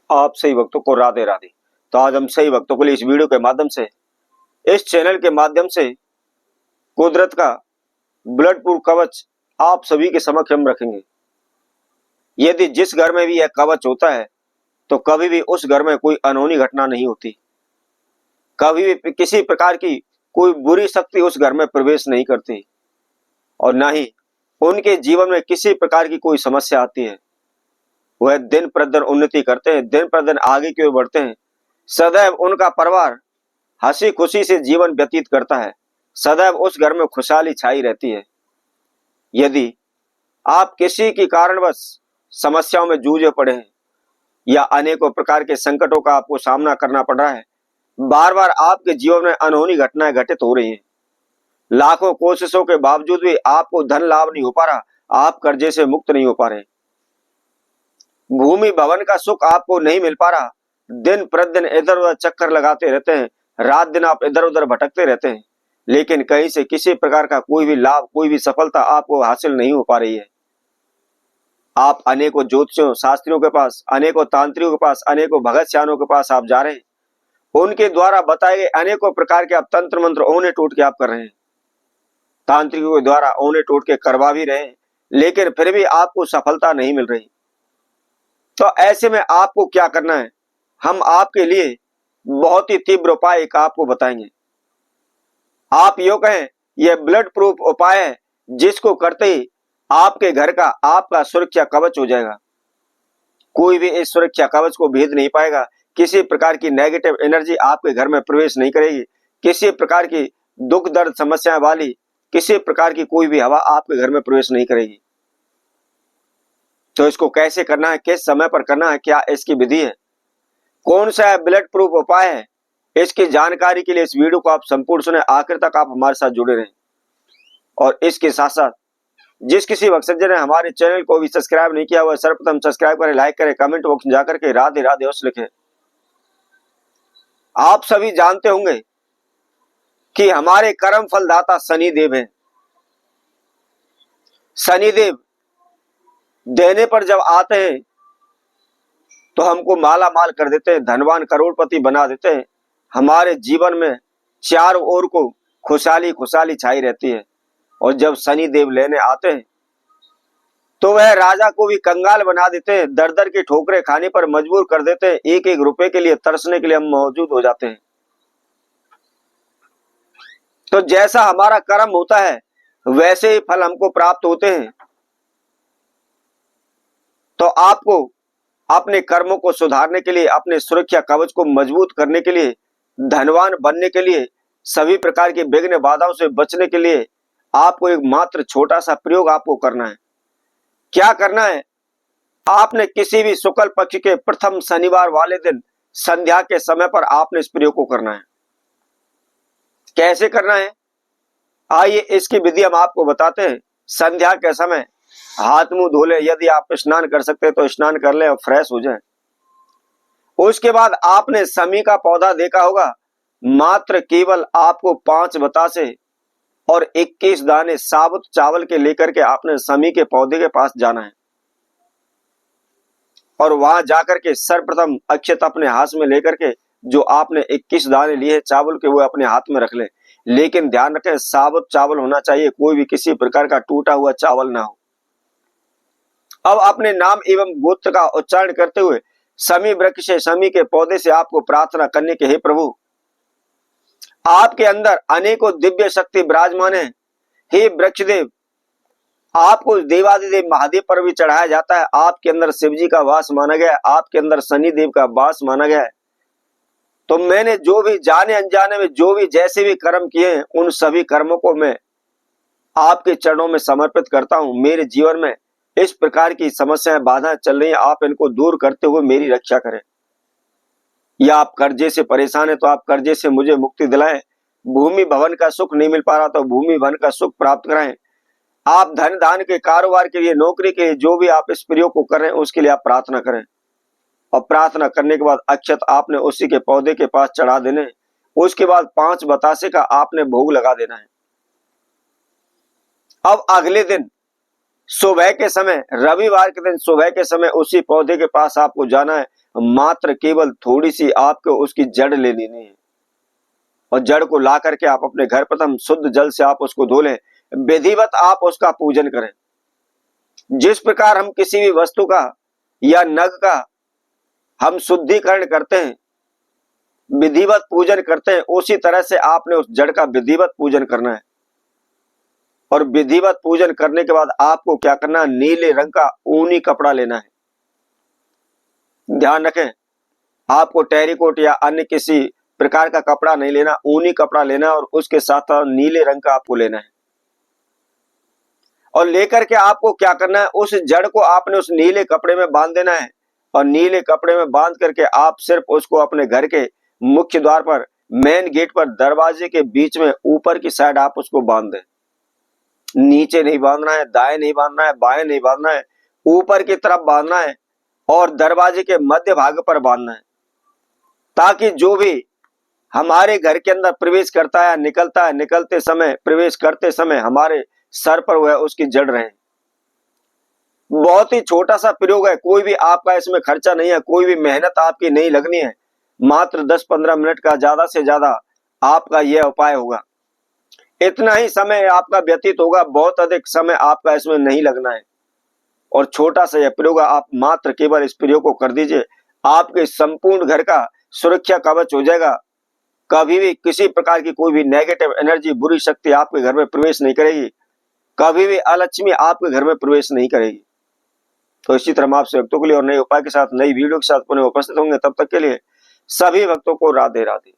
आप सही भक्तों को राधे राधे। तो आज हम सही भक्तों के लिए इस वीडियो के माध्यम से, इस चैनल के माध्यम से कुदरत का ब्लड प्रूफ कवच आप सभी के समक्ष हम रखेंगे। यदि जिस घर में भी यह कवच होता है तो कभी भी उस घर में कोई अनहोनी घटना नहीं होती, कभी भी किसी प्रकार की कोई बुरी शक्ति उस घर में प्रवेश नहीं करती और ना ही उनके जीवन में किसी प्रकार की कोई समस्या आती है। वह दिन प्रतिदिन उन्नति करते हैं, दिन प्रतिदिन आगे की ओर बढ़ते हैं। सदैव उनका परिवार हंसी खुशी से जीवन व्यतीत करता है, सदैव उस घर में खुशहाली छाई रहती है। यदि आप किसी के कारणवश समस्याओं में जूझे पड़े हैं या अनेकों प्रकार के संकटों का आपको सामना करना पड़ रहा है, बार बार आपके जीवन में अनहोनी घटनाएं घटित हो रही हैं, लाखों कोशिशों के बावजूद भी आपको धन लाभ नहीं हो पा रहा, आप कर्जे से मुक्त नहीं हो पा रहे, भूमि भवन का सुख आपको नहीं मिल पा रहा, दिन प्रतिदिन इधर उधर चक्कर लगाते रहते हैं, रात दिन आप इधर उधर भटकते रहते हैं, लेकिन कहीं से किसी प्रकार का कोई भी लाभ, कोई भी सफलता आपको हासिल नहीं हो पा रही है। आप अनेकों ज्योतिषियों शास्त्रियों के पास, अनेकों तांत्रिकों के पास, अनेकों भगत सियानों के पास आप जा रहे हैं, उनके द्वारा बताए गए अनेकों प्रकार के आप तंत्र मंत्र ओने टोट के आप कर रहे हैं, तांत्रिकों के द्वारा ओने टोट के करवा भी रहे हैं, लेकिन फिर भी आपको सफलता नहीं मिल रही। तो ऐसे में आपको क्या करना है, हम आपके लिए बहुत ही तीव्र उपाय एक आपको बताएंगे। आप यो कहें यह ब्लड प्रूफ उपाय है जिसको करते ही आपके घर का आपका सुरक्षा कवच हो जाएगा। कोई भी इस सुरक्षा कवच को भेद नहीं पाएगा, किसी प्रकार की नेगेटिव एनर्जी आपके घर में प्रवेश नहीं करेगी, किसी प्रकार की दुख दर्द समस्याएं वाली किसी प्रकार की कोई भी हवा आपके घर में प्रवेश नहीं करेगी। तो इसको कैसे करना है, किस समय पर करना है, क्या इसकी विधि है, कौन सा ब्लड प्रूफ उपाय है, इसकी जानकारी के लिए इस वीडियो को आप संपूर्ण सुने, आखिर तक आप हमारे साथ जुड़े रहें। और इसके साथ साथ जिस किसी भक्त सज्जन ने हमारे चैनल को भी सब्सक्राइब नहीं किया हुआ, सर्वप्रथम सब्सक्राइब करें, लाइक करें, कमेंट बॉक्स में जाकर के राधे राधे अवश्य लिखें। आप सभी जानते होंगे कि हमारे कर्म फलदाता शनिदेव हैं। शनिदेव देने पर जब आते हैं तो हमको माला माल कर देते हैं, धनवान करोड़पति बना देते हैं, हमारे जीवन में चारों ओर को खुशहाली खुशहाली छाई रहती है। और जब शनिदेव लेने आते हैं तो वह राजा को भी कंगाल बना देते हैं, दर दर की ठोकरें खाने पर मजबूर कर देते हैं, एक एक रुपए के लिए तरसने के लिए हम मौजूद हो जाते हैं। तो जैसा हमारा कर्म होता है वैसे ही फल हमको प्राप्त होते हैं। तो आपको अपने कर्मों को सुधारने के लिए, अपने सुरक्षा कवच को मजबूत करने के लिए, धनवान बनने के लिए, सभी प्रकार की विघ्न बाधाओं से बचने के लिए आपको एक मात्र छोटा सा प्रयोग आपको करना है। क्या करना है, आपने किसी भी शुक्ल पक्ष के प्रथम शनिवार वाले दिन संध्या के समय पर आपने इस प्रयोग को करना है। कैसे करना है, आइए इसकी विधि हम आपको बताते हैं। संध्या के समय हाथ मुंह धो ले, यदि आप स्नान कर सकते हैं तो स्नान कर ले और फ्रेश हो जाए। उसके बाद आपने समी का पौधा देखा होगा, मात्र केवल आपको 5 बतासे और 21 दाने साबुत चावल के लेकर के आपने समी के पौधे के पास जाना है और वहां जाकर के सर्वप्रथम अक्षत अपने हाथ में लेकर के जो आपने 21 दाने लिए चावल के वो अपने हाथ में रख ले, लेकिन ध्यान रखें साबुत चावल होना चाहिए, कोई भी किसी प्रकार का टूटा हुआ चावल ना हो। अब अपने नाम एवं गोत्र का उच्चारण करते हुए समी वृक्ष से, समी के पौधे से आपको प्रार्थना करने के, हे प्रभु आपके अंदर अनेकों दिव्य शक्ति विराजमान है। हे वृक्षदेव, आपको देवादिदेव महादेव पर भी चढ़ाया जाता है, आपके अंदर शिव जी का वास माना गया है, आपके अंदर शनि देव का वास माना गया है। तो मैंने जो भी जाने अनजाने में जो भी जैसे भी कर्म किए हैं उन सभी कर्मों को मैं आपके चरणों में समर्पित करता हूं। मेरे जीवन में इस प्रकार की समस्याएं बाधाएं चल रही हैं, आप इनको दूर करते हुए मेरी रक्षा करें। या आप कर्जे से परेशान है तो आप कर्जे से मुझे मुक्ति दिलाएं, भूमि भवन का सुख नहीं मिल पा रहा तो भूमि भवन का सुख प्राप्त कराएं, आप धन दान के, कारोबार के लिए, नौकरी के लिए, जो भी आप इस प्रयोग को कर रहे हैं उसके लिए आप प्रार्थना करें। और प्रार्थना करने के बाद अक्षत आपने उसी के पौधे के पास चढ़ा देने, उसके बाद 5 बतासे का आपने भोग लगा देना है। अब अगले दिन सुबह के समय, रविवार के दिन सुबह के समय उसी पौधे के पास आपको जाना है, मात्र केवल थोड़ी सी आपको उसकी जड़ ले लेनी है और जड़ को ला करके आप अपने घर प्रथम शुद्ध जल से आप उसको धो लें, विधिवत आप उसका पूजन करें। जिस प्रकार हम किसी भी वस्तु का या नग का हम शुद्धिकरण करते हैं, विधिवत पूजन करते हैं, उसी तरह से आपने उस जड़ का विधिवत पूजन करना है। और विधिवत पूजन करने के बाद आपको क्या करना है, नीले रंग का ऊनी कपड़ा लेना है। ध्यान रखें, आपको टेरिकोट या अन्य किसी प्रकार का कपड़ा नहीं लेना, ऊनी कपड़ा लेना और उसके साथ नीले रंग का आपको लेना है। और लेकर के आपको क्या करना है, उस जड़ को आपने उस नीले कपड़े में बांध देना है और नीले कपड़े में बांध करके आप सिर्फ उसको अपने घर के मुख्य द्वार पर, मेन गेट पर, दरवाजे के बीच में ऊपर की साइड आप उसको बांध दें। नीचे नहीं बांधना है, दाएं नहीं बांधना है, बाएं नहीं बांधना है, ऊपर की तरफ बांधना है और दरवाजे के मध्य भाग पर बांधना है, ताकि जो भी हमारे घर के अंदर प्रवेश करता है, निकलता है, निकलते समय, प्रवेश करते समय हमारे सर पर वह उसकी जड़ रहे। बहुत ही छोटा सा प्रयोग है, कोई भी आपका इसमें खर्चा नहीं है, कोई भी मेहनत आपकी नहीं लगनी है, मात्र 10-15 मिनट का ज्यादा से ज्यादा आपका यह उपाय होगा। इतना ही समय आपका व्यतीत होगा, बहुत अधिक समय आपका इसमें नहीं लगना है और छोटा सा यह प्रयोग आप मात्र केवल इस प्रयोग को कर दीजिए, आपके संपूर्ण घर का सुरक्षा कवच हो जाएगा। कभी भी किसी प्रकार की कोई भी नेगेटिव एनर्जी, बुरी शक्ति आपके घर में प्रवेश नहीं करेगी, कभी भी अलक्ष्मी आपके घर में प्रवेश नहीं करेगी। तो इसी तरह हम आपसे भक्तों के लिए और नए उपाय के साथ, नई वीडियो के साथ पुनः उपस्थित होंगे। तब तक के लिए सभी भक्तों को राधे राधे।